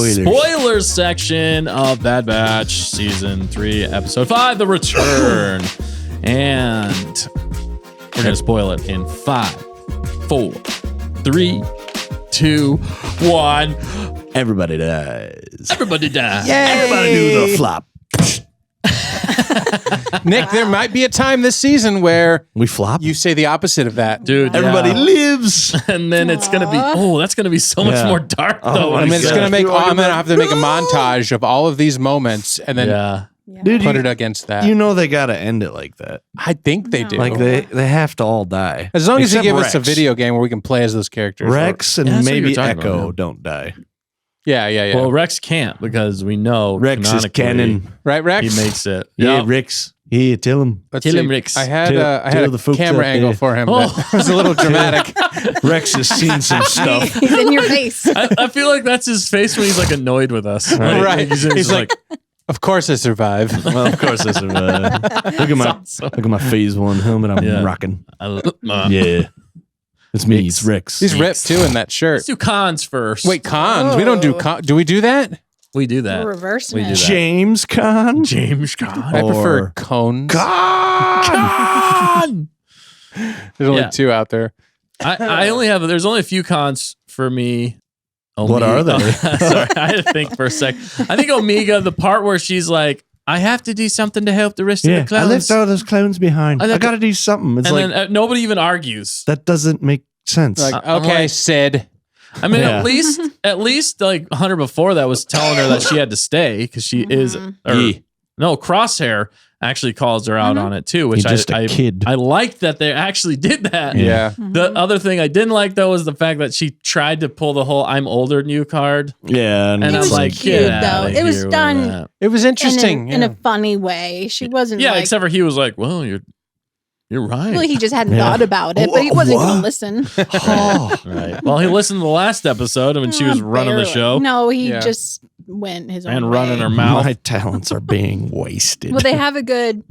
spoilers section of Bad Batch Season 3, Episode 5, The Return. And we're going to spoil it in 5, 4, 3, 2, 1. Everybody dies. Everybody dies. Yay! Everybody do the flop. Nick, there might be a time this season where we flop. You say the opposite of that. Dude, everybody lives. And then it's going to be, that's going to be so much more dark, though. I mean, it's going to make, I'm going to have to make a montage of all of these moments and then Dude, put it against that. You know they got to end it like that. I think they do. Like they have to all die. As long as you Except give Rex. us a video game where we can play as those characters. Rex and maybe Echo don't die. Yeah. Well, Rex can't because we know Rex is canon. Right, Rex? He makes it. Yeah, Rex. Yeah, tell him. Tell him, Rex. I had a camera angle for him that was a little dramatic. Rex has seen some stuff. He's in your face. I feel like that's his face when he's like annoyed with us. Right. He's like, of course I survive. Well, of course I survive. Look at my Phase 1 helmet I'm rocking. Yeah. It's me. It's Rex. He's ripped too in that shirt. Let's do cons first. Wait, cons? We don't do cons. Do we do that? We do that. We're reversing We do it. that. James Con. James Con. I prefer cones. Con. There's only 2 out there. I only have, there's only a few cons for me. What are they? Sorry, I had to think for a sec. I think Omega, the part where she's like, I have to do something to help the rest of the I clowns. left all those clowns behind. I got to do something. It's and like then nobody even argues. that doesn't make sense. Like, I'm okay, like- Sid. I mean, Yeah. at least like Hunter before that was telling her that she had to stay because she is. No, Crosshair actually calls her out on it too, which He's just a kid. I liked that they actually did that. Yeah. The other thing I didn't like though was the fact that she tried to pull the whole "I'm older than you" card. Yeah, And It I'm was like, cute, get though. outta It was here with done that. It was interesting. in a funny way. She wasn't Yeah, like, except for he was like, "Well, you're right." well, he just hadn't thought about it, but he wasn't going to What? listen. Right. Well, he listened to the last episode when she was running the Barely. show No, he Yeah. just went his own and way. running her mouth. My talents are being wasted. Well, they have a good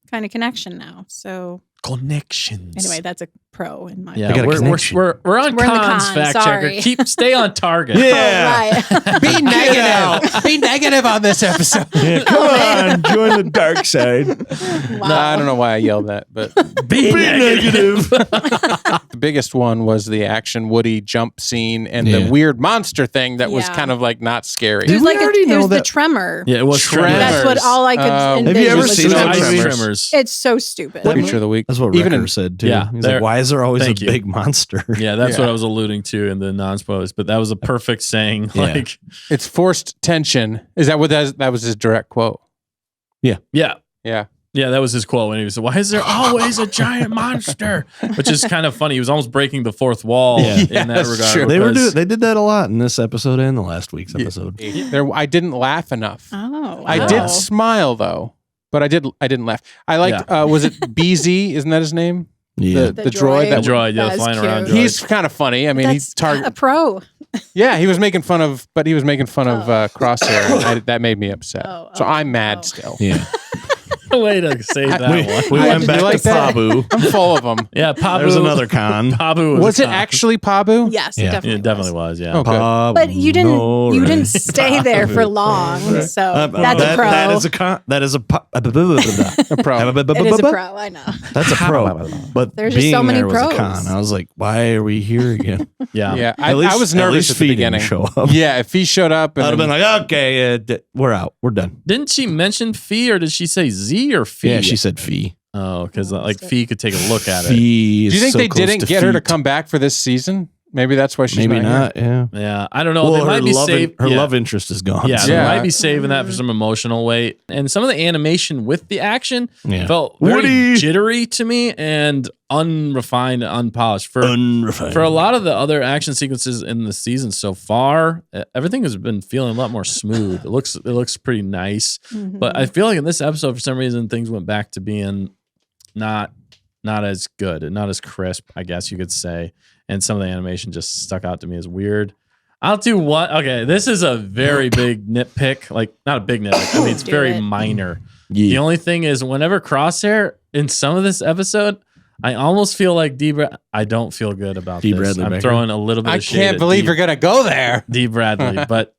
kind of connection now. So Connections. anyway, that's a pro in my Yeah, got a we're connection. on We're in the cons, cons, fact sorry. checker. Stay on target. Yeah. Oh, right. Be negative. Be negative on this episode. Yeah, come on, join the dark side. Wow. No, I don't know why I yelled that, but Be negative. the biggest one was the action Woody jump scene and the weird monster thing that was Yeah. kind of like not scary. It was we like already it know was the that- tremor. Yeah, it was Tremors. That's what all I could envision. Have you ever was seen Tremors. Tremors? It's so stupid. Creature of the week. That's what Even Wrecker in- said too. Yeah, He's like, why is there always a thank you. big monster? Yeah, that's Yeah. what I was alluding to in the non-spoilers, but that was a perfect saying. Yeah. Like, It's forced tension. Is that what that was his direct quote? yeah. Yeah. Yeah, that was his quote when he was, "Why is there always a giant monster?" Which is kind of funny. He was almost breaking the fourth wall Yeah. in Yeah, that that's regard. true. because- They did that a lot in this episode and the last week's episode. I didn't laugh enough. Oh, I wow. did smile though, but I didn't laugh. I liked was it BZ? Isn't that his name? Yeah. The droid The that droid, yeah, That is flying around. cute. Droid. he's kind of funny. I mean, That's he's target. a pro. Yeah, he was making fun of Crosshair. That made me upset. Oh, So oh, I'm mad oh. still. Yeah. way to save that we one. we went back like to that? Pabu. I'm full of them. Yeah, Pabu. There's another con. Pabu Was a it con. actually Pabu? Yes, Yeah. it definitely was. Yeah. Oh, good. But you didn't stay there for long, so that's a pro. That is a con. That is a pro. A pro. It is a pro. I know. That's a pro. But There's just being so many there was a pros. con. I was like, why are we here again? Yeah. Yeah, At least- I was at nervous least at the Fee didn't beginning. show up. Yeah, if he showed up, I'd and have been like, okay, we're out. We're done. Didn't she mention Fee or did she say Z or Fee? Yeah, she said Fee. Oh, because like Fee could take a look at it. Fee. do you think so they close didn't to get her to feet. come back for this season? Maybe that's why she's Maybe not. not. Yeah. Yeah, I don't know. Well, They might be love saved. her yeah. love interest is gone. Yeah, so- they Yeah. might be saving that for some emotional weight. And some of the animation with the action Yeah. felt very Woody. jittery to me and unrefined, unpolished. For Unrefined. a lot of the other action sequences in the season so far, everything has been feeling a lot more smooth. It looks pretty nice. But I feel like in this episode, for some reason, things went back to being not as good and not as crisp, I guess you could say. And some of the animation just stuck out to me as weird. I'll do one. Okay, this is a very big nitpick. Like, not a big nitpick. I mean, it's Do very it. minor. Yeah. The only thing is, whenever Crosshair in some of this episode, I almost feel like I don't feel good about D. this. Bradley I'm Baker. throwing a little bit I of shade can't at believe D. you're gonna go there. D. Bradley, but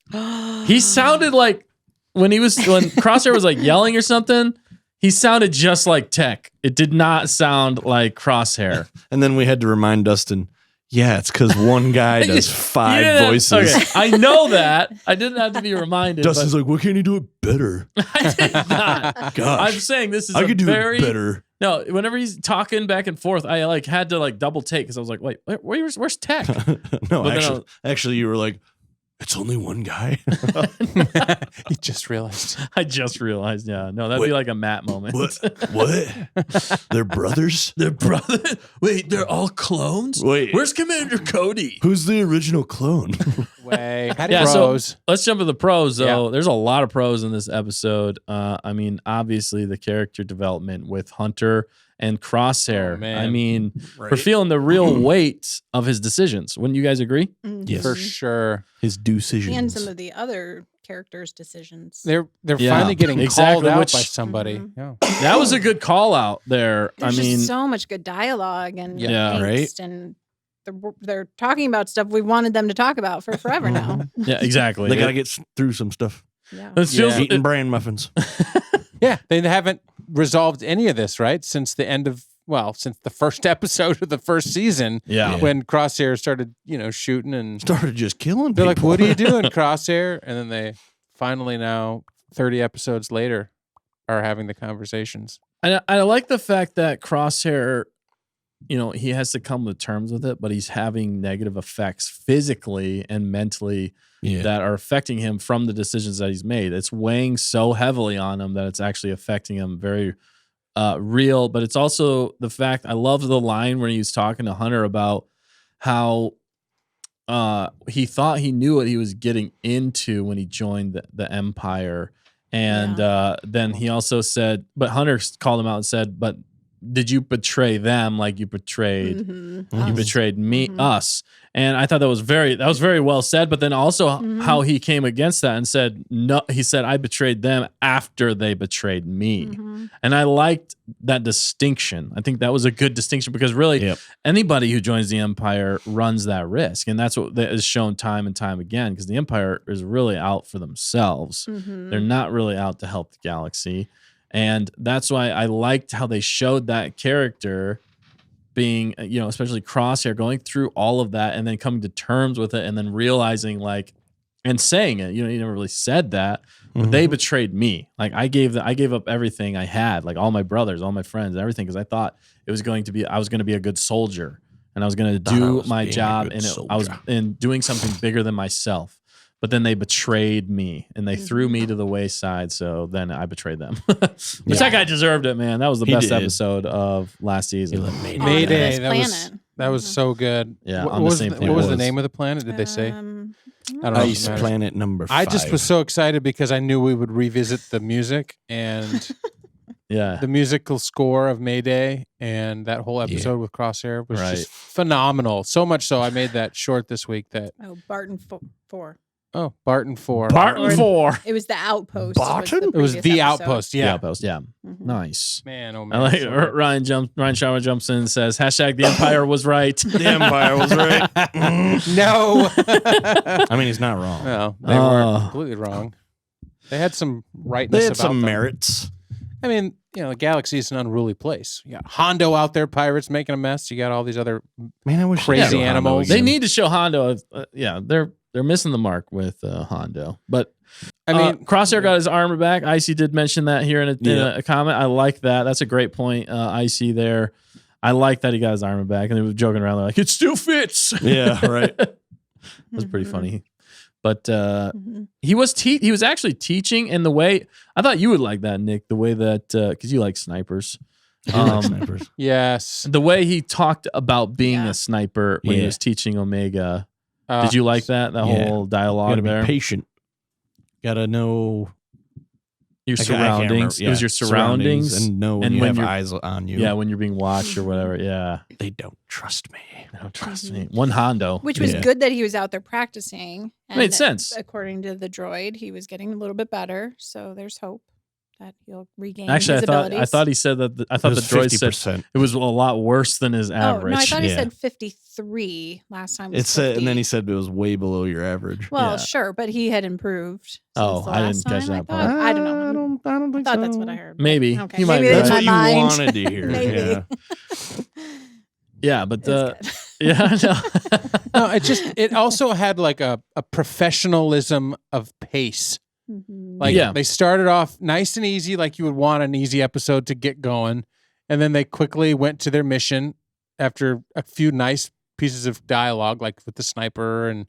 He sounded like when Crosshair was like yelling or something. He sounded just like Tech. It did not sound like Crosshair. And then we had to remind Dustin. Yeah, it's because one guy does 5 voices. Okay, I know that. I didn't have to be reminded. Dustin's like, why can't you do it better? I did not. Gosh, I'm saying this is I could do it better. No, whenever he's talking back and forth, I like had to like double take because I was like, wait, where's Tech? No, actually, you were like, it's only one guy. You just realized. I just realized. Yeah, no, that'd be like a Matt moment. What? They're brothers? They're brothers? Wait, they're all clones? Wait, where's Commander Cody? Who's the original clone? So let's jump to the pros though. Yeah. There's a lot of pros in this episode. I mean, obviously the character development with Hunter and Crosshair. I mean, we're feeling the real weight of his decisions. Wouldn't you guys agree? Yes, for sure. His decisions and some of the other characters' decisions. They're finally getting called out by somebody. Yeah. That was a good call out there. There's I mean, just so much good dialogue and Yeah, angst, and they're talking about stuff we wanted them to talk about for forever now. Yeah, exactly. They got to get through some stuff. Yeah. Eating bran muffins. Yeah, they haven't resolved any of this, right? Since the first episode of the first season. Yeah. When Crosshair started, shooting and started just killing they're people. like, what are you doing, Crosshair? And then they finally now, 30 episodes later, are having the conversations. I like the fact that Crosshair, he has to come to terms with it, but he's having negative effects physically and mentally that are affecting him from the decisions that he's made. It's weighing so heavily on him that it's actually affecting him very real. But it's also the fact, I loved the line when he was talking to Hunter about how he thought he knew what he was getting into when he joined the Empire. And then he also said, but Hunter called him out and said, but did you betray them like you betrayed me, us? And I thought that was very well said. But then also how he came against that and said, no, he said, I betrayed them after they betrayed me. And I liked that distinction. I think that was a good distinction because really anybody who joins the Empire runs that risk. And that's what is shown time and time again, because the Empire is really out for themselves. They're not really out to help the galaxy. And that's why I liked how they showed that character being, especially Crosshair, going through all of that and then coming to terms with it and then realizing and saying it. He never really said that, but they betrayed me. Like I gave up everything I had, like all my brothers, all my friends, everything, because I thought I was going to be a good soldier and I was going to do my job and I was doing something bigger than myself. But then they betrayed me and they threw me to the wayside. So then I betrayed them. Which that guy deserved it, man. That was the best episode of last season. Mayday. That was so good. Yeah, what was the name of the planet? Did they say? I don't know. Ice Planet number 5. I just was so excited because I knew we would revisit the music and the musical score of Mayday and that whole episode with Crosshair was just phenomenal. So much so I made that short this week Barton 4. Oh, Barton 4. Barton 4. It was the Outpost. Barton? It was the Outpost. Yeah. The Outpost. Yeah. Nice. Man, oh man. I like Ryan Sharma jumps in and says, #the Empire was right. The Empire was right. No. I mean, he's not wrong. No, they weren't completely wrong. They had some rightness. They had about some them. merits. I mean, the galaxy is an unruly place. You got Hondo out there, pirates making a mess. You got all these other crazy animals. They need to show Hondo. They're missing the mark with Hondo. But I mean, Crosshair got his armor back. Icy did mention that here in a comment. I like that. That's a great point, Icy there. I like that he got his armor back. And they were joking around. They're like, it still fits. Yeah, right. That's pretty funny. But he was actually teaching in the way, I thought you would like that, Nick, the way that, because you like snipers. Snipers. Yes. The way he talked about being a sniper when he was teaching Omega. Did you like that whole dialogue there? Be patient. Gotta know your surroundings. It was your surroundings and know when you have eyes on you. Yeah, when you're being watched or whatever. Yeah. They don't trust me. They don't trust me. One Hondo. Which was good that he was out there practicing. And made sense. According to the droid, he was getting a little bit better. So there's hope. that he'll regain. Actually, his abilities. I thought he said that. I thought the droid 50%. Said it was a lot worse than his average. No, I thought he said 53 last time. It said, and then he said it was way below your average. Well, sure, but he had improved. I didn't catch that part. I don't know. I don't think I thought so. that's what I heard. Maybe. Okay. He might Maybe that's my what mind. you wanted to hear. Maybe. Yeah, but no, it also had like a professionalism of pace. Mm-hmm. Like they started off nice and easy, like you would want an easy episode to get going, and then they quickly went to their mission after a few nice pieces of dialogue, like with the sniper and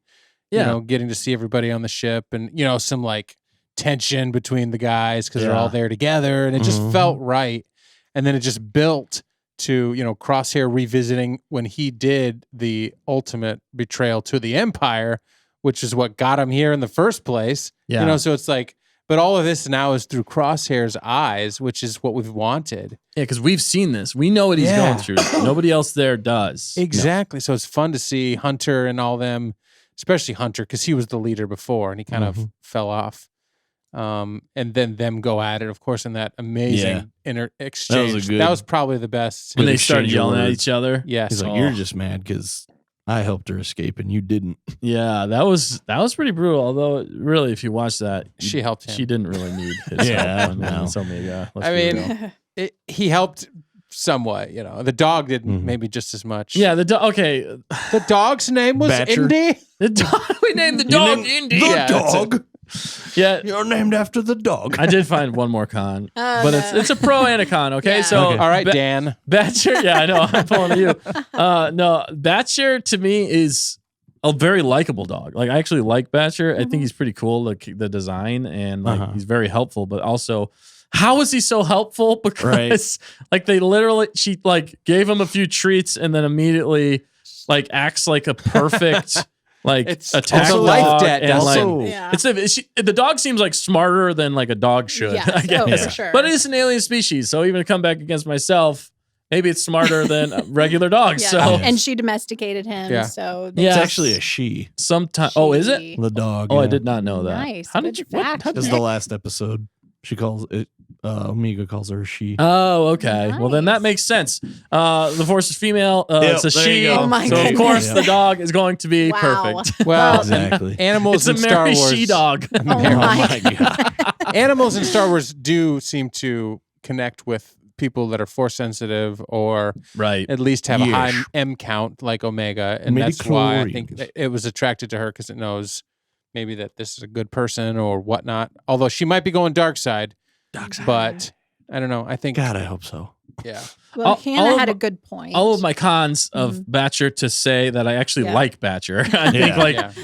you know, getting to see everybody on the ship, and you know, some like tension between the guys because they're all there together, and it just felt right. And then it just built to, you know, Crosshair revisiting when he did the ultimate betrayal to the Empire, which is what got him here in the first place. Yeah. You know, so it's like, but all of this now is through Crosshair's eyes, which is what we've wanted. Yeah, because we've seen this. We know what he's going through. Nobody else there does. Exactly. No. So it's fun to see Hunter and all them, especially Hunter, because he was the leader before and he kind of fell off. And then them go at it, of course, in that amazing exchange. That was probably the best. When they started yelling at each other. Yes. He's like, you're just mad because I helped her escape and you didn't. Yeah, that was pretty brutal. Although, really, if you watch that, she helped him. She didn't really need his help. He helped somewhat. You know, the dog didn't maybe just as much. Yeah, the dog. Okay, the dog's name was Indy. The dog. We named the dog Indy. The dog. Yeah, you're named after the dog. I did find one more con, but it's a pro and a con. Okay, so all right, Dan Batcher. Yeah, I know. I'm pulling to you. No, Batcher to me is a very likable dog. Like I actually like Batcher. I think he's pretty cool. Like the design and like he's very helpful. But also, how is he so helpful? Because like they literally, she like gave him a few treats and then immediately like acts like a perfect. Like it's attack a life debt. And Also, the dog seems like smarter than like a dog should. Yes. I guess. For sure. But it's an alien species, so even to come back against myself, maybe it's smarter than regular dogs. Yeah. So and she domesticated him. Yeah. So it's actually a she. Sometimes. Oh, is it the dog? Oh, I did not know that. Nice. How did you? This is the last episode. She calls it. Omega calls her she. Oh, okay. Nice. Well, then that makes sense. The Force is female. It's a she. Oh my so goodness. of course the dog is going to be perfect. Well, exactly. Animals in it's a Star Mary Wars. she dog. Oh my God. Animals in Star Wars do seem to connect with people that are Force sensitive or at least have a high M count like Omega, and that's why I think it was attracted to her because it knows maybe that this is a good person or whatnot. Although she might be going dark side. But I don't know. I think God, I hope so. Yeah. Well, Hannah had a good point. All of my cons of Batcher to say that I actually like Batcher. I think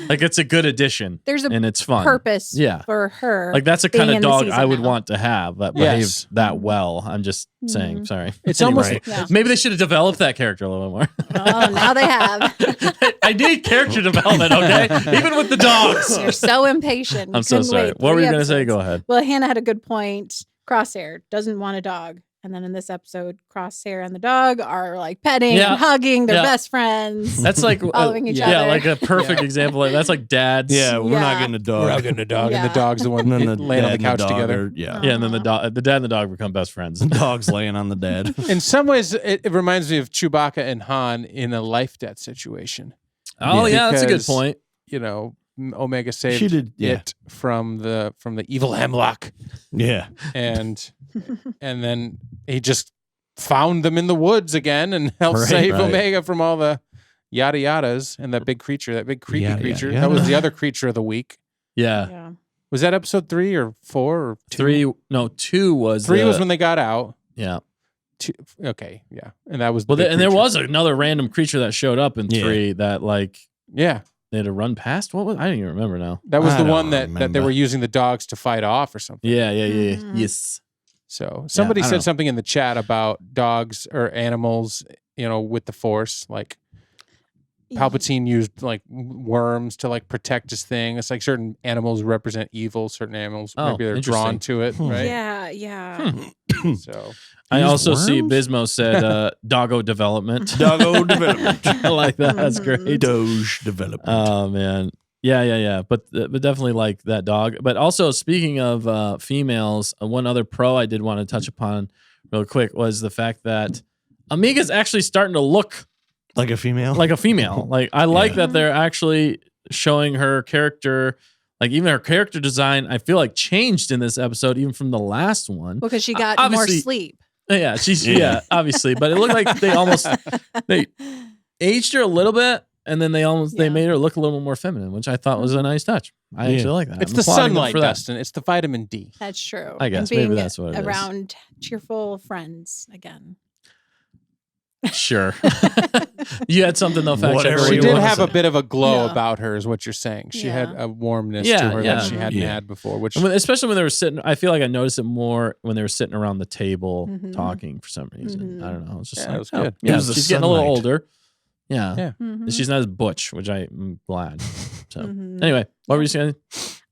like it's a good addition. There's and it's fun. Purpose for her. Like that's a kind of dog I would want to have that behaves that well. I'm just saying. Sorry. It's almost maybe they should have developed that character a little bit more. Oh, now they have. I need character development, okay? Even with the dogs. You're so impatient. I'm so sorry. What were you going to say? Go ahead. Well, Hannah had a good point. Crosshair doesn't want a dog. And then in this episode, Crosshair and the dog are like petting and hugging. They're best friends. That's like following each other. Yeah, like a perfect example. That's like dads. Yeah, we're not getting a dog. We're not getting a dog, and the dog's the one laying on the couch together. Yeah, and then the dad and the dog become best friends. The dog's laying on the dad. In some ways, it reminds me of Chewbacca and Han in a life debt situation. Oh yeah, that's a good point. You know, Omega saved it from the evil Hemlock. Yeah, and then he just found them in the woods again and helped save Omega from all the yada yadas and that big creature, that big creepy creature. That was the other creature of the week. Yeah. Was that episode 3 or 4 or 2? 3? No, 2 was 3 was when they got out. Yeah. 2, okay. Yeah, and that was and there was another random creature that showed up in 3 that like they had to run past. What was? I don't even remember now. That was the one that they were using the dogs to fight off or something. Yeah. Yes. So somebody said something in the chat about dogs or animals, you know, with the Force. Like Palpatine used like worms to like protect his thing. It's like certain animals represent evil. Certain animals maybe they're drawn to it, right? Yeah. So I also see Bismo said doggo development. Doggo development. I like that. That's great. Doge development. Oh man. Yeah. But definitely like that dog. But also, speaking of females, one other pro I did want to touch upon real quick was the fact that Amiga's actually starting to look like a female. Like I like that they're actually showing her character. Like even her character design, I feel like changed in this episode, even from the last one. Because she got more sleep. Yeah, obviously. But it looked like they aged her a little bit, and then they made her look a little more feminine, which I thought was a nice touch. I actually like that. It's the sunlight, Dustin. It's the vitamin D. That's true. I guess maybe that's what it is. Around cheerful friends again. Sure. You had something though, fact checker. She did have a bit of a glow about her, is what you're saying. She had a warmness to her that she hadn't had before. Which, especially when they were sitting, I feel like I noticed it more when they were sitting around the table talking for some reason. I don't know. It's just it was good. Yeah, she's getting a little older. Yeah. She's not as butch, which I'm glad. So anyway, what were you saying?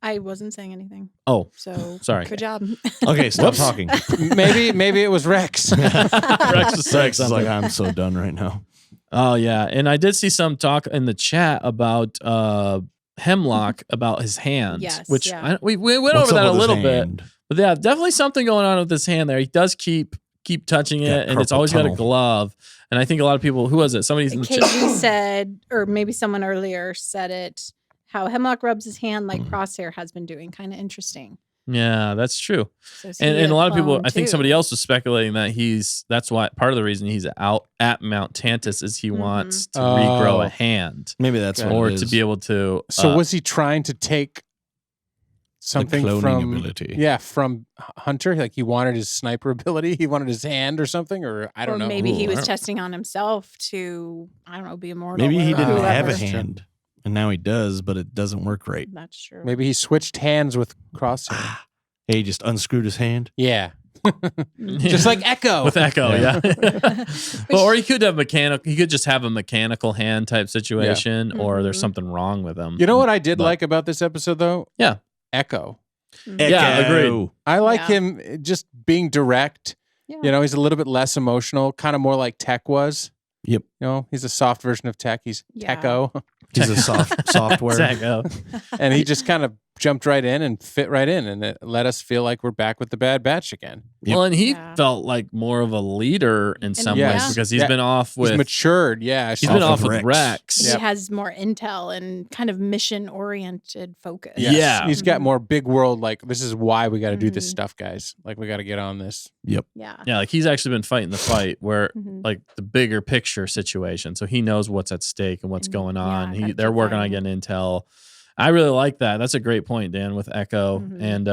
I wasn't saying anything. Oh, so sorry. Good job. Okay, stop talking. Maybe it was Rex. Rex is like, I'm so done right now. Oh yeah, and I did see some talk in the chat about Hemlock about his hand, which we went over that a little bit. But yeah, definitely something going on with his hand there. He does keep touching it, and it's always got a glove. And I think a lot of people, who was it? Somebody's in the chat said, or maybe someone earlier said it, how Hemlock rubs his hand like Crosshair has been doing. Kind of interesting. Yeah, that's true. So and a lot of people, I think somebody else was speculating that that's why part of the reason he's out at Mount Tantus is he wants to regrow a hand. Maybe that's what or it is. to be able to. So was he trying to take something from ability? Yeah, from Hunter? Like he wanted his sniper ability, he wanted his hand or something, or I don't know. Maybe he was testing on himself to, I don't know, be immortal. Maybe he didn't have a hand. And now he does, but it doesn't work right. That's true. Maybe he switched hands with Crosshair. He just unscrewed his hand? Yeah. Just like Echo. With Echo, yeah. Well, or he could have he could just have a mechanical hand type situation, or there's something wrong with him. You know what I did like about this episode, though? Yeah. Echo. Yeah, agreed. I like him just being direct. Yeah. You know, he's a little bit less emotional, kind of more like Tech was. Yep. You know, he's a soft version of Tech. He's Techo. He's a software. Techo. And he just kind of jumped right in and fit right in, and it let us feel like we're back with the Bad Batch again. Yep. Well, and he felt like more of a leader in some ways because he's been off with... He's matured, He's been off with Rex. He has more intel and kind of mission-oriented focus. Yes. Yeah. He's got more big world, like, this is why we got to do this stuff, guys. Like, we got to get on this. Yep. Yeah, like, he's actually been fighting the fight where, like, the bigger picture situation. So he knows what's at stake and what's going on. They're working on getting intel. I really like that. That's a great point, Dan, with Echo. And,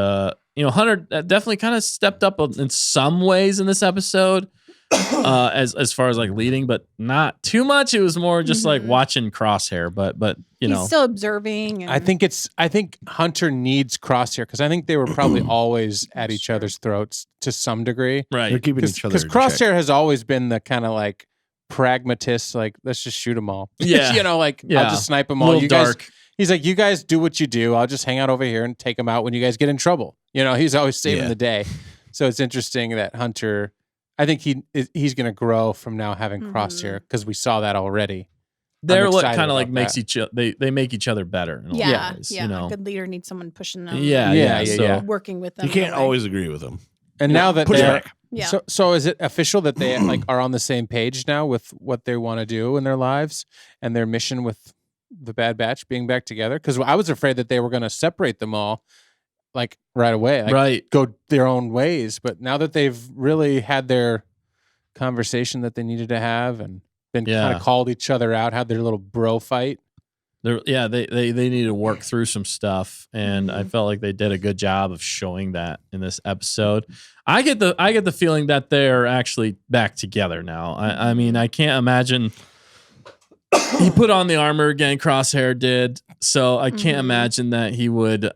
Hunter definitely kind of stepped up in some ways in this episode as far as like leading, but not too much. It was more just like watching Crosshair, but he's still observing. And... I think Hunter needs Crosshair because I think they were probably always at each other's throats to some degree. Right. They're keeping each other because Crosshair has always been the kind of like pragmatist, like, let's just shoot them all. Yeah. I'll just snipe them all. You dark. Guys, he's like, you guys do what you do. I'll just hang out over here and take them out when you guys get in trouble. He's always saving the day. So it's interesting that Hunter, I think he's going to grow from now having Crosshair because we saw that already. They're what kind of like makes each other, they make each other better. In a lot of ways, A good leader needs someone pushing them. Yeah. Working with them. You can't always agree with them. And now that they're... Yeah. So is it official that they like are on the same page now with what they want to do in their lives and their mission with the Bad Batch being back together? Because I was afraid that they were going to separate them all like right away, go their own ways. But now that they've really had their conversation that they needed to have and been kind of called each other out, had their little bro fight. They need to work through some stuff, and I felt like they did a good job of showing that in this episode. I get the feeling that they're actually back together now. I mean, I can't imagine he put on the armor again. Crosshair did, so I can't imagine that he would.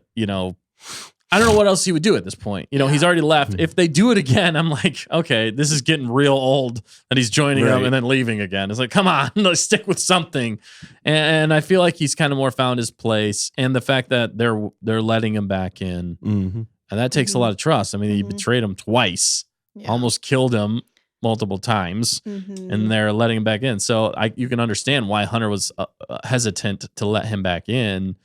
I don't know what else he would do at this point. He's already left. If they do it again, I'm like, okay, this is getting real old that he's joining them and then leaving again. It's like, come on, let's stick with something. And I feel like he's kind of more found his place. And the fact that they're letting him back in, and that takes a lot of trust. I mean, he betrayed him twice, almost killed him multiple times, and they're letting him back in. So you can understand why Hunter was hesitant to let him back in.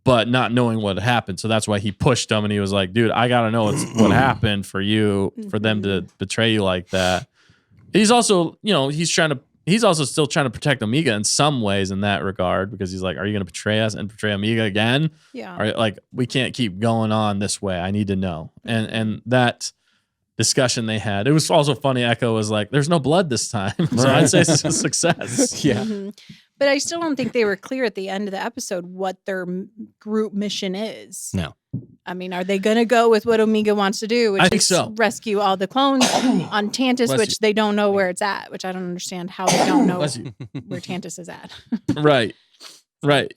but not knowing what happened. So that's why he pushed him, and he was like, dude, I got to know what happened for you, for them to betray you like that. He's also, he's also still trying to protect Omega in some ways in that regard, because he's like, are you going to betray us and betray Omega again? Yeah. Or like, we can't keep going on this way. I need to know. And that discussion they had, it was also funny. Echo was like, there's no blood this time. So I'd say it's a success. Yeah. But I still don't think they were clear at the end of the episode what their group mission is. No. I mean, are they going to go with what Omega wants to do, which I think is so. rescue all the clones on Tantus, which they don't know where it's at, which I don't understand how they don't know where Tantus is at. Right.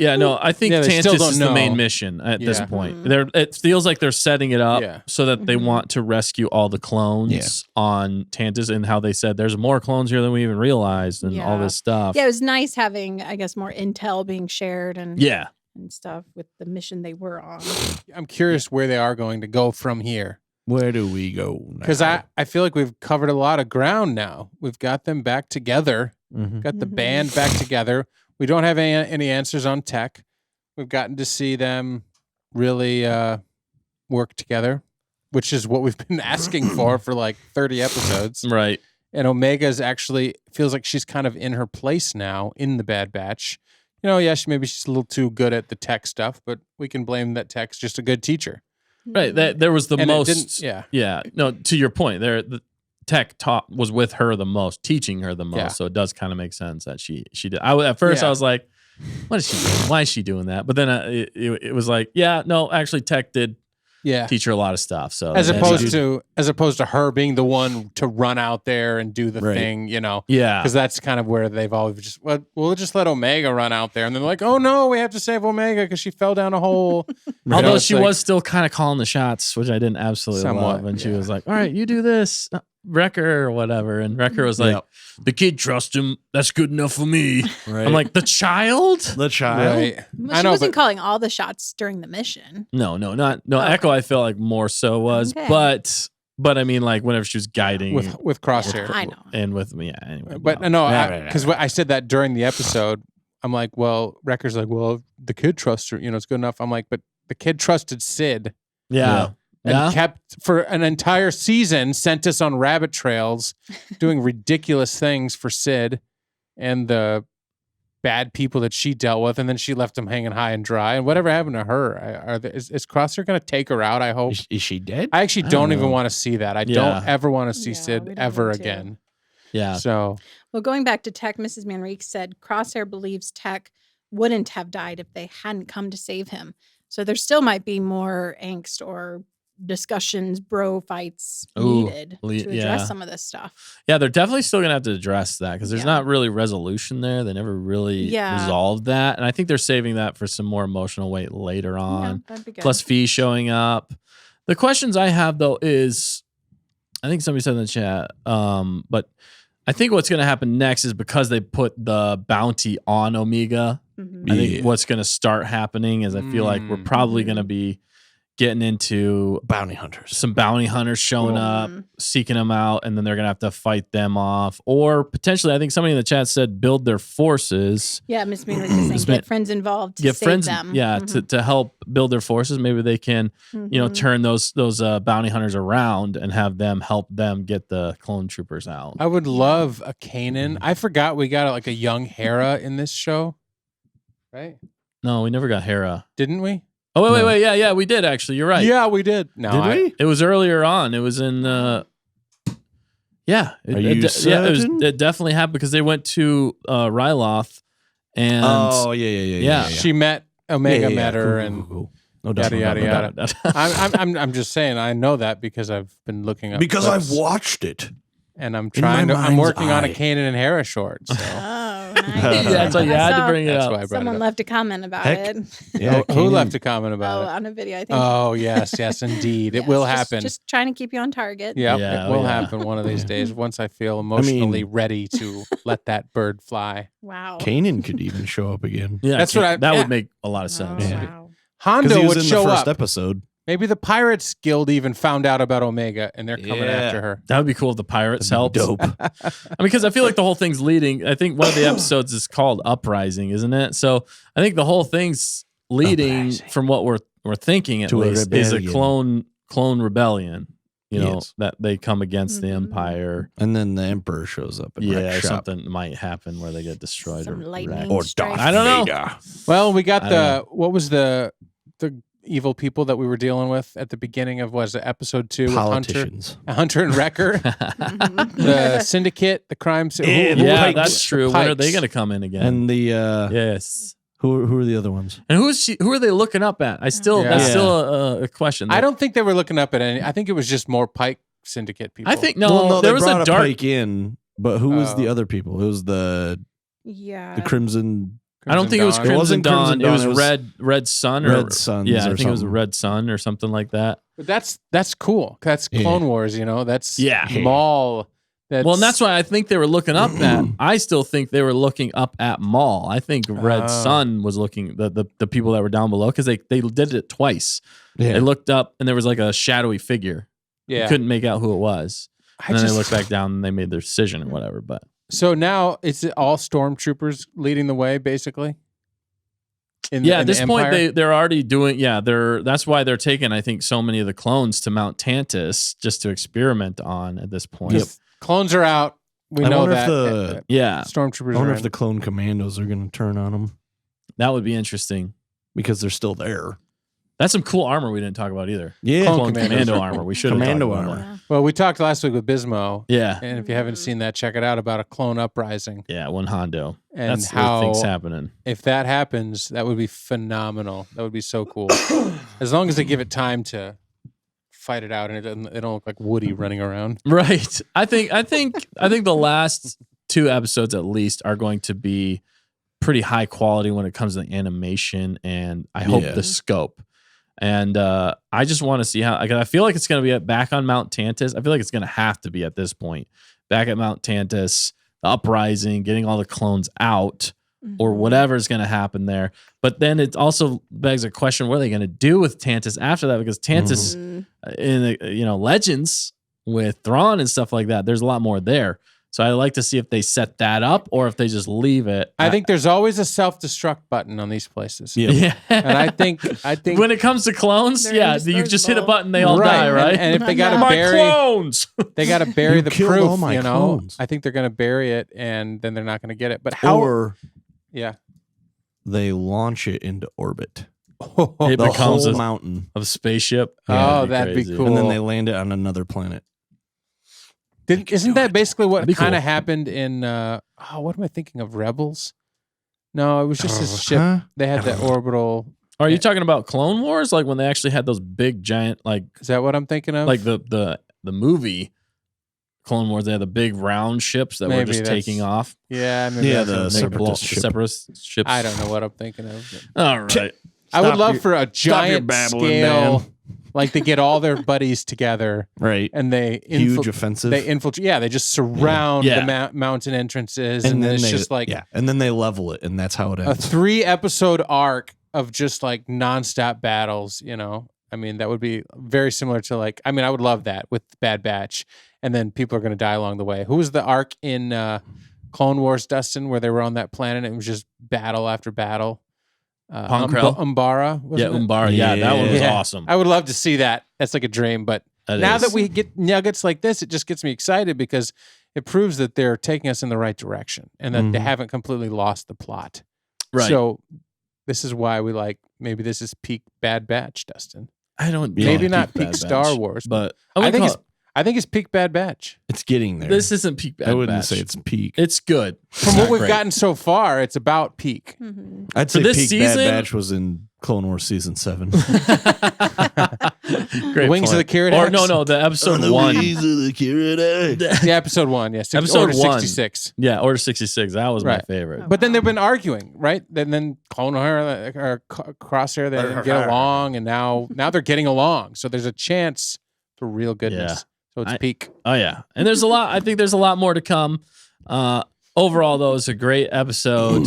Yeah, no, I think Tantus is the main mission at this point. It feels like they're setting it up so that they want to rescue all the clones on Tantus, and how they said there's more clones here than we even realized, and all this stuff. Yeah, it was nice having, I guess, more intel being shared and stuff with the mission they were on. I'm curious where they are going to go from here. Where do we go now? Because I feel like we've covered a lot of ground now. We've got them back together, got the band back together. We don't have any answers on Tech. We've gotten to see them really work together, which is what we've been asking for like 30 episodes. Right. And Omega's actually feels like she's kind of in her place now in the Bad Batch. Maybe she's a little too good at the tech stuff, but we can blame that Tech's just a good teacher. Right. There was the most. Yeah. No, to your point, the Tech was with her the most, teaching her the most. Yeah. So it does kind of make sense that she did. At first I was like, what is she doing? Why is she doing that? But then it was like, actually Tech did teach her a lot of stuff. So as opposed to her being the one to run out there and do the thing, because that's kind of where they've always just, we'll just let Omega run out there, and then like, oh no, we have to save Omega because she fell down a hole. Although she was still kind of calling the shots, which I didn't absolutely love, and she was like, all right, you do this, Wrecker or whatever, and Wrecker was like, the kid trusts him, that's good enough for me. Right. I'm like, the child. Right. Well, she wasn't calling all the shots during the mission. No. Echo, I feel like more so was, but I mean, like whenever she was guiding with Crosshair, I know, and with me, anyway. But because I said that during the episode, I'm like, well, Wrecker's like, well, the kid trusts her, it's good enough. I'm like, but the kid trusted Sid. Yeah. And kept for an entire season, sent us on rabbit trails, doing ridiculous things for Sid and the bad people that she dealt with, and then she left him hanging high and dry. And whatever happened to her? Is Crosshair going to take her out? I hope. Is she dead? I actually don't even want to see that. I don't ever want to see Sid ever again. Yeah. So, well, going back to Tech, Mrs. Manrique said Crosshair believes Tech wouldn't have died if they hadn't come to save him. So there still might be more angst or discussions, bro fights needed to address some of this stuff. Yeah, they're definitely still gonna have to address that, because there's not really resolution there. They never really resolved that, and I think they're saving that for some more emotional weight later on. That'd be good. Plus Fee showing up. The questions I have though is, I think somebody said in the chat, but I think what's gonna happen next is, because they put the bounty on Omega, I think what's gonna start happening is, I feel like we're probably gonna be getting into some bounty hunters showing up, seeking them out, and then they're gonna have to fight them off, or potentially, I think somebody in the chat said, build their forces. Yeah, Miss Manrique was saying get friends involved to save them. Yeah, to help build their forces. Maybe they can, turn those bounty hunters around and have them help them get the clone troopers out. I would love a Kanan. I forgot we got like a young Hera in this show, right? No, we never got Hera, didn't we? Oh, wait. Yeah, we did actually. You're right. Yeah, we did. No, did we? It was earlier on. It was in, it definitely happened, because they went to Ryloth, and yeah. She met Omega, met her, and No yada. I'm just saying, I know that because I've been looking up. Because I've watched it. And I'm working on a Kanan and Hera short. So. Oh, nice. That's why you had to bring it up. Someone left a comment about it. Yeah, who left a comment about it? On a video, I think. Oh, yes, indeed. It will happen. Just trying to keep you on target. Yep, it will happen one of these days once I feel emotionally ready to let that bird fly. Wow. Kanan could even show up again. Yeah, that's that would make a lot of sense. Oh, wow. Hondo would show up. In the first episode. Maybe the Pirates Guild even found out about Omega and they're coming after her. That would be cool if the Pirates helped. Dope. I mean, because I feel like the whole thing's leading. I think one of the episodes is called Uprising, isn't it? So I think the whole thing's leading from what we're thinking at To a least is a rebellion. clone rebellion. You know, Yes. that they come against the Empire. And then the Emperor shows up. And Yeah, something might happen where they get destroyed Some or lightning or strike. I don't know. Well, we got what was the evil people that we were dealing with at the beginning of episode 2 Politicians. with Hunter and Wrecker, the syndicate, the crime syndicate. Yeah, that's true. When are they going to come in again? And the yes. Who are the other ones? And who are they looking up at? That's still a question. I don't think they were looking up at any. I think it was just more Pike syndicate people. I think no, there they was brought a dark Pike in, but who was the other people? It was the Crimson. I don't think it was Dawn. Crimson, wasn't Dawn. Crimson It Dawn. was It was Red Sun. Red Suns Yeah, I or think it was something. Red Sun or something like that. But that's cool. That's Clone Wars. You know, that's Maul. Well, and that's why I think they were looking up at. I still think they were looking up at Maul. I think Red Sun was looking the people that were down below because they did it twice. Yeah. They looked up and there was like a shadowy figure. Yeah, You couldn't make out who it was. And then they looked back down and they made their decision or whatever. But so now it's all stormtroopers leading the way, basically. At this point they're already doing. That's why they're taking I think so many of the clones to Mount Tantus just to experiment on at this point. Yep. Clones are out. We know that. Stormtroopers. I wonder if the clone commandos are going to turn on them. That would be interesting because they're still there. That's some cool armor we didn't talk about either. Yeah, clone commando armor. We should have commando armor. Yeah. Well, we talked last week with Bismo. Yeah, and if you haven't seen that, check it out about a clone uprising. Yeah, one Hondo. And that's how things happening. If that happens, that would be phenomenal. That would be so cool. As long as they give it time to fight it out and it don't look like Woody running around. Right. I think the last 2 episodes at least are going to be pretty high quality when it comes to the animation and I hope the scope. And I just want to see how I feel like it's going to be back on Mount Tantus. I feel like it's going to have to be at this point. Back at Mount Tantus, the uprising, getting all the clones out. Or whatever is going to happen there. But then it also begs a question, what are they going to do with Tantus after that? Because Tantus in the, Legends with Thrawn and stuff like that, there's a lot more there. So I'd like to see if they set that up or if they just leave it. I think there's always a self-destruct button on these places. Yeah. And I think when it comes to clones, you just hit a button, they all die, right? And if they got to bury clones, they got to bury the proof, all my clones. I think they're going to bury it and then they're not going to get it. But how they launch it into orbit. It the becomes whole mountain of spaceship. That'd be cool. And then they land it on another planet. Isn't that basically what kind of happened in what am I thinking of? Rebels? No, it was just a ship. They had the orbital. Are you talking about Clone Wars? Like when they actually had those big giant is that what I'm thinking of? Like the movie Clone Wars, they had the big round ships that were just taking off. Yeah, maybe the separatist ships. I don't know what I'm thinking of. All right. I would love for a giant scale, like they get all their buddies together, right? And they huge offensive. They infiltrate. Yeah, they just surround the mountain entrances, and then it's just like and then they level it, and that's how it ends. A 3-episode arc of just like nonstop battles. I mean, that would be very similar to I would love that with Bad Batch. And then people are going to die along the way. Who was the arc in Clone Wars, Dustin, where they were on that planet and it was just battle after battle? Umbara? Umbara. Yeah, that one was awesome. I would love to see that. That's like a dream. But now that we get nuggets like this, it just gets me excited because it proves that they're taking us in the right direction and that they haven't completely lost the plot. Right. So this is why we maybe this is peak Bad Batch, Dustin. Maybe not peak Star Wars, but I think it's peak Bad Batch. It's getting there. This isn't peak Bad Batch. I wouldn't say it's peak. It's good. From what we've gotten so far, it's about peak. Mm-hmm. I'd say this peak season, Bad Batch was in Clone Wars Season 7. Great Wings point. of the Carrot Or Axe? no, the episode 1. Wings of the Carrot Axe. Yeah, episode 1, yes. Episode Order 1. 66. Yeah, Order 66. That was my favorite. But then they've been arguing, right? Then Clone or Crosshair, they didn't get along, and now they're getting along. So there's a chance for real goodness. Yeah. So it's peak. Oh yeah, and there's a lot. I think there's a lot more to come. Overall, though, it's a great episode.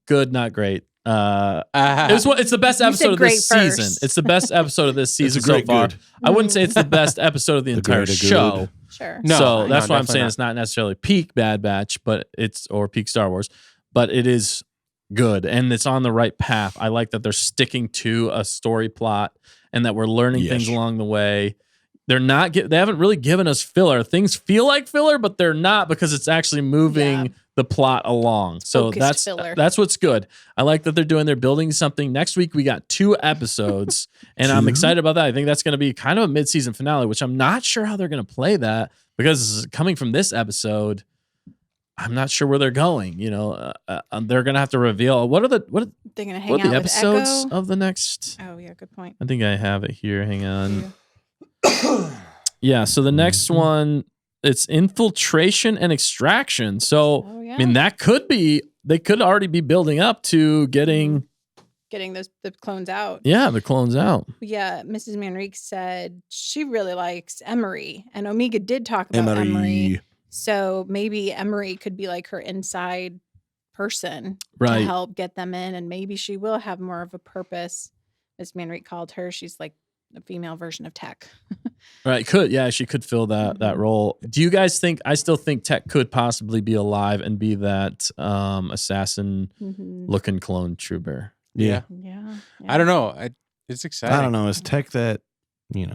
Good, not great. It's the best episode of this season. It's the best episode of this season so far. Good. I wouldn't say it's the best episode of the entire show. Sure. No, So that's why I'm saying not. it's not necessarily peak Bad Batch, or peak Star Wars, but it is good and it's on the right path. I like that they're sticking to a story plot and that we're learning things along the way. They haven't really given us filler. Things feel like filler, but they're not because it's actually moving the plot along. So that's what's good. I like that they're building something. Next week we got 2 episodes and I'm excited about that. I think that's going to be kind of a mid-season finale, which I'm not sure how they're going to play that because coming from this episode, I'm not sure where they're going. You know, they're going to have to reveal what are the episodes of the next. Oh yeah, good point. I think I have it here. Hang on. Yeah, so the next one, it's infiltration and extraction. So, I mean, they could already be building up to getting the clones out. Yeah, the clones out. Yeah, Mrs. Manrique said she really likes Emery, and Omega did talk about Emery. So maybe Emery could be like her inside person to help get them in, and maybe she will have more of a purpose. As Manrique called her, she's like a female version of Tech. She could fill that role. Do you guys think? I still think Tech could possibly be alive and be that assassin looking clone trooper. Yeah. I don't know. It's exciting. I don't know. Is Tech that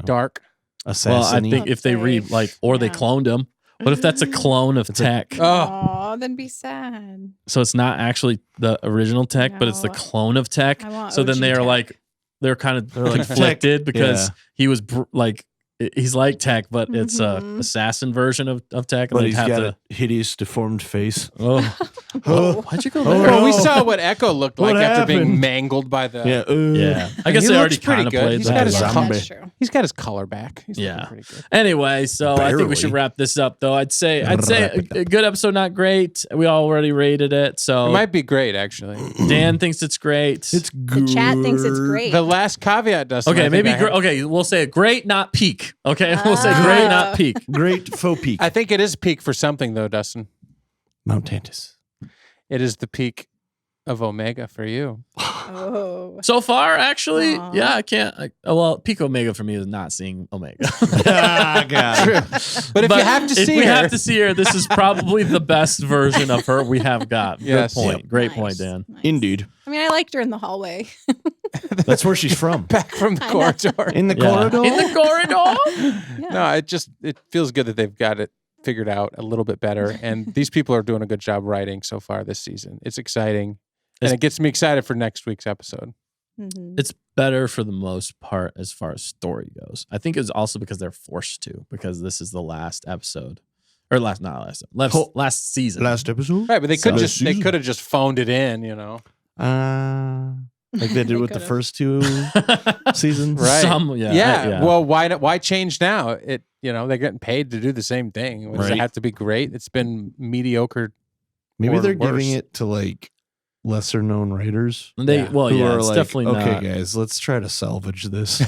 dark assassin? Well, I think if they they cloned him. What if that's a clone of Tech? Oh, then be sad. So it's not actually the original Tech, but it's the clone of Tech. So then they are Tech. they're kind of conflicted because he was he's like Tech, but it's a assassin version of Tech. But he's got a hideous, deformed face. Why'd you go there? Well, we saw what Echo looked like after being mangled by the. Yeah. I guess they already kind of played that. He's got his color back. He's pretty good. Anyway, so I think we should wrap this up, though. I'd say a good episode, not great. We already rated it, so it might be great. Actually, Dan thinks it's great. It's good. The chat thinks it's great. The last caveat, Dustin. Okay, maybe. We'll say great, not peak. Okay, we'll say great, not peak. Great faux peak. I think it is peak for something, though, Dustin. Mount Mantis. It is the peak of Omega for you. Oh. So far, actually, I can't. Peak Omega for me is not seeing Omega. God. But if you have to see her, have to see her. This is probably the best version of her we have got. Yes. Good point. Yep. Great point, Dan. Nice. Indeed. I mean, I liked her in the hallway. That's where she's from. Back from the corridor. In the corridor? In the corridor? No, it feels good that they've got it figured out a little bit better. And these people are doing a good job writing so far this season. It's exciting. And it gets me excited for next week's episode. It's better for the most part as far as story goes. I think it's also because they're forced to, because this is the last episode. Or last season. Last episode? Right, but they could have just phoned it in, Like they did with the first 2 seasons. Right. Well, why change now? They're getting paid to do the same thing. Does it have to be great? It's been mediocre. Maybe they're giving it to lesser known writers. It's definitely not. Okay, guys, let's try to salvage this.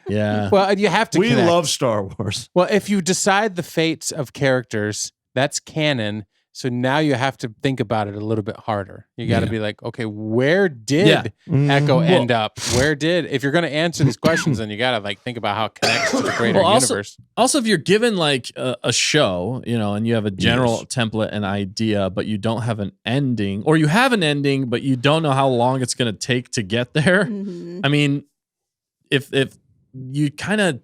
Yeah. Well, you have to. We love Star Wars. Well, if you decide the fates of characters, that's canon. So now you have to think about it a little bit harder. You got to be like, okay, where did Echo end up? If you're going to answer these questions, then you got to think about how it connects to the greater universe. Also, if you're given a show, and you have a general template and idea, but you don't have an ending, or you have an ending, but you don't know how long it's going to take to get there. I mean, if you kind of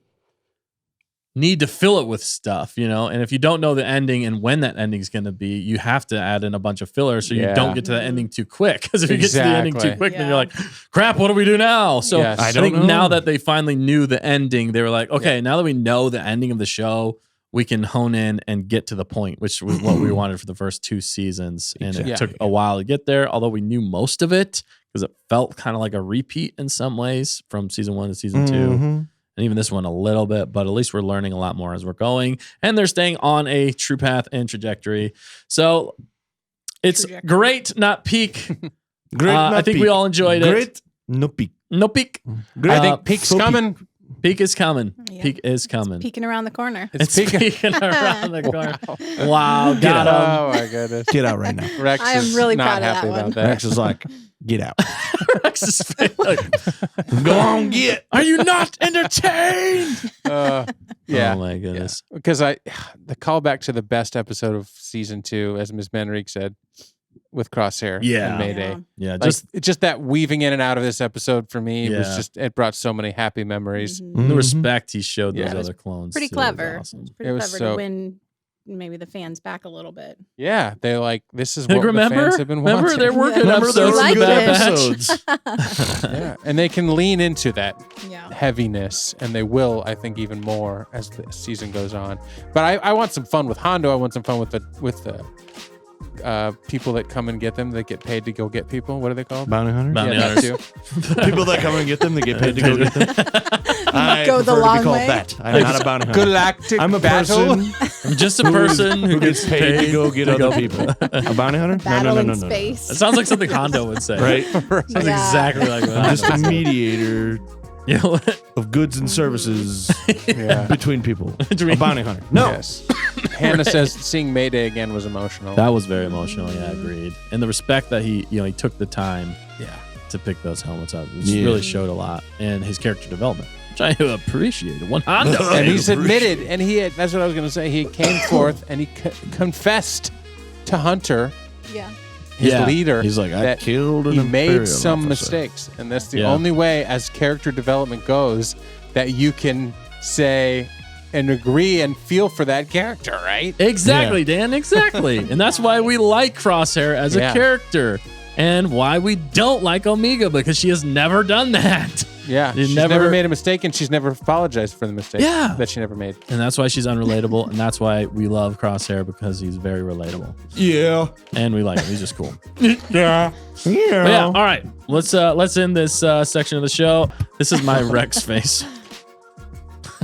need to fill it with stuff, and if you don't know the ending and when that ending is going to be, you have to add in a bunch of fillers so you don't get to the ending too quick. Because if you get to the ending too quick, then you're like, crap, what do we do now? So I think now that they finally knew the ending, they were like, okay, now that we know the ending of the show, we can hone in and get to the point, which was what we wanted for the first 2 seasons. And it took a while to get there, although we knew most of it because it felt kind of like a repeat in some ways from season 1 to season 2. And even this one a little bit, but at least we're learning a lot more as we're going. And they're staying on a true path and trajectory. So it's great, not peak. I think we all enjoyed it. Great, no peak. No peak. I think peak's coming. Peak is coming. Yeah. Peak is coming. It's peeking around the corner. It's peeking around the corner. Wow. Got him. Oh, my goodness. Get out right now. Rex I am really not proud of happy that one. about that. Rex is like, get out. Rex is Go on, get. Are you not entertained? Yeah. Oh, my goodness. Because the callback to the best episode of season 2, as Ms. Manrique said, with Crosshair and Mayday. Yeah, just that weaving in and out of this episode for me was just, it brought so many happy memories. The respect he showed those other clones. Pretty clever. Awesome. It was pretty clever to win maybe the fans back a little bit. Yeah, they like, this is what the fans have been wanting. Remember, there were good episodes. Yeah, and they can lean into that heaviness, and they will, I think, even more as the season goes on. But I want some fun with Hondo. I want some fun with the people that come and get them, that get paid to go get people. What are they called? Bounty hunters? Bounty hunters. People that come and get them, they get paid to go get them. I go the long way. That. I'm not a bounty hunter. Galactic I'm a battle. person. I'm just a person who gets paid to go get other people. A bounty hunter? Battle in space. It sounds like something Hondo would say. Right? Sounds exactly like that. I'm just a mediator of goods and services between people. A bounty hunter. No. Yes. Hannah says seeing Mayday again was emotional. That was very emotional. Yeah, agreed. And the respect that he took the time to pick those helmets up. It really showed a lot. And his character development, which I appreciated. One Hondo. And he's admitted, and that's what I was going to say. He came forth and he confessed to Hunter. Yeah. His leader. He's like, I killed an He made Imperial some officer. mistakes. And that's the only way, as character development goes, that you can say and agree and feel for that character, right? Exactly, Dan. Exactly. And that's why we like Crosshair as a character, and why we don't like Omega, because she has never done that. Yeah, she's never made a mistake, and she's never apologized for the mistake that she never made. And that's why she's unrelatable, and that's why we love Crosshair, because he's very relatable. Yeah. And we like him. He's just cool. Yeah. All right. Let's end this section of the show. This is my Rex face.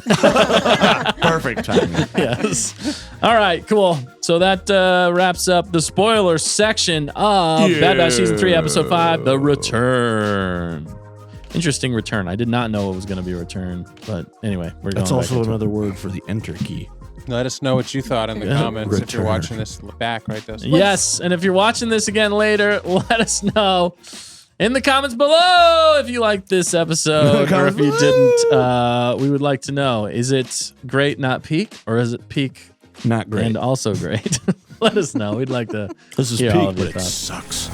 Perfect timing. Yes. All right, cool. So that wraps up the spoiler section of Bad Batch Season 3, Episode 5, The Return. Interesting return. I did not know it was going to be a return, but anyway, we're going. That's also another word for the enter key. Let us know what you thought in the comments if you're watching this back, right? Yes, and if you're watching this again later, let us know in the comments below if you liked this episode or if you didn't. We would like to know: is it great, not peak, or is it peak, not great, and also great? Let us know. We'd like to. This is hear peak, all of your but it thoughts. sucks.